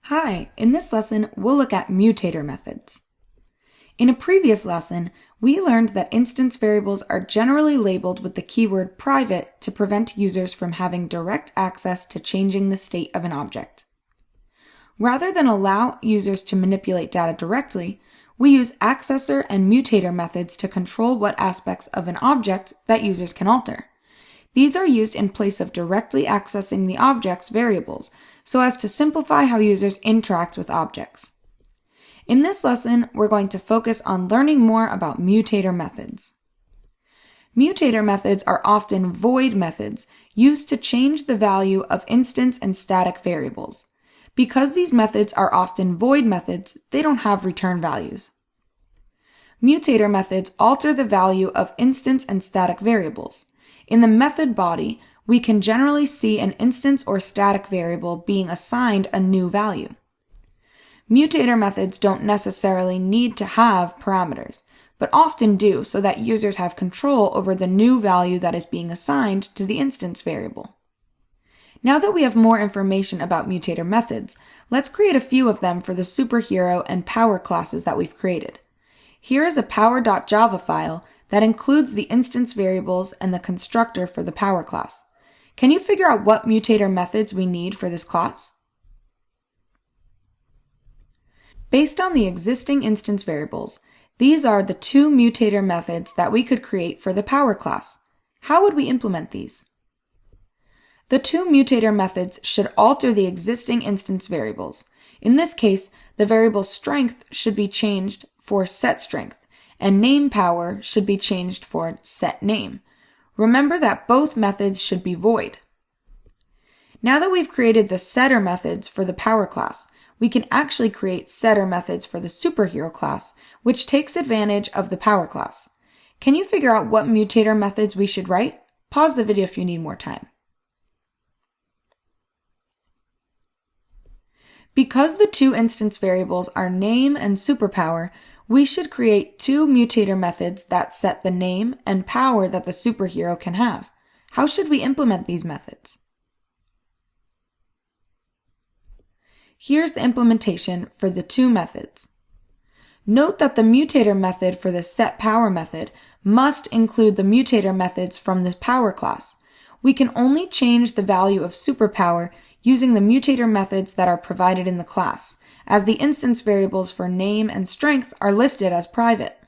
Hi, in this lesson, we'll look at mutator methods. In a previous lesson, we learned that instance variables are generally labeled with the keyword private to prevent users from having direct access to changing the state of an object. Rather than allow users to manipulate data directly, we use accessor and mutator methods to control what aspects of an object that users can alter. These are used in place of directly accessing the object's variables, so as to simplify how users interact with objects. In this lesson, we're going to focus on learning more about mutator methods. Mutator methods are often void methods used to change the value of instance and static variables. Because these methods are often void methods, they don't have return values. Mutator methods alter the value of instance and static variables. In the method body, we can generally see an instance or static variable being assigned a new value. Mutator methods don't necessarily need to have parameters, but often do so that users have control over the new value that is being assigned to the instance variable. Now that we have more information about mutator methods, let's create a few of them for the superhero and power classes that we've created. Here is a power.java file that includes the instance variables and the constructor for the power class. Can you figure out what mutator methods we need for this class? Based on the existing instance variables, these are the two mutator methods that we could create for the power class. How would we implement these? The two mutator methods should alter the existing instance variables. In this case, the variable strength should be changed for setStrength, and name power should be changed for setName. Remember that both methods should be void. Now that we've created the setter methods for the power class, we can actually create setter methods for the superhero class, which takes advantage of the power class. Can you figure out what mutator methods we should write? Pause the video if you need more time. Because the two instance variables are name and superpower, we should create two mutator methods that set the name and power that the superhero can have. How should we implement these methods? Here's the implementation for the two methods. Note that the mutator method for the setPower method must include the mutator methods from the power class. We can only change the value of superpower using the mutator methods that are provided in the class, as the instance variables for name and strength are listed as private.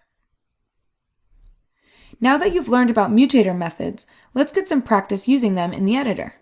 Now that you've learned about mutator methods, let's get some practice using them in the editor.